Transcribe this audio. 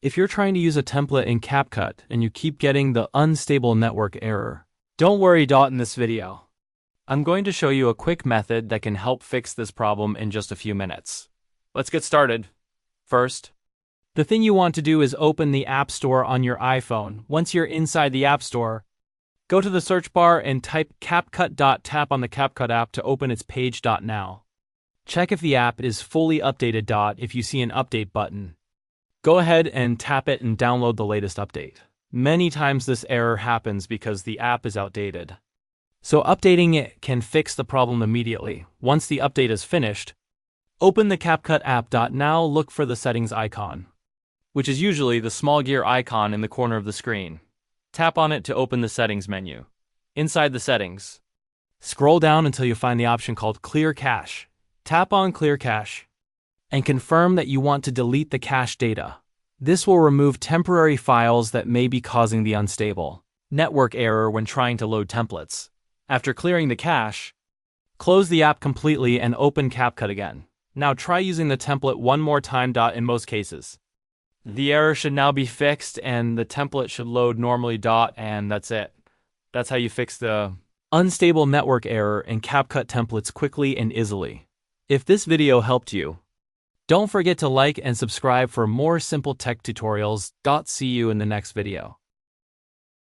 If you're trying to use a template in Capcut and you keep getting the unstable network error, don't worry. In this video, I'm going to show you a quick method that can help fix this problem in just a few minutes. Let's get started. First, the thing you want to do is open the App Store on your iPhone. Once you're inside the App Store, go to the search bar and type Capcut. Tap on the Capcut app to open its page. Now, check if the app is fully updated. If you see an update button, go ahead and tap it and download the latest update. Many times this error happens because the app is outdated. So updating it can fix the problem immediately. Once the update is finished, open the Capcut app. Now look for the settings icon, which is usually the small gear icon in the corner of the screen. Tap on it to open the settings menu. Inside the settings, scroll down until you find the option called Clear Cache. Tap on Clear Cache and confirm that you want to delete the cache data. This will remove temporary files that may be causing the unstable network error when trying to load templates. After clearing the cache, close the app completely and open Capcut again. Now try using the template one more time. In most cases, the error should now be fixed and the template should load normally. And that's it. That's how you fix the unstable network error in Capcut templates quickly and easily. If this video helped you, don't forget to like and subscribe for more simple tech tutorials. See you in the next video.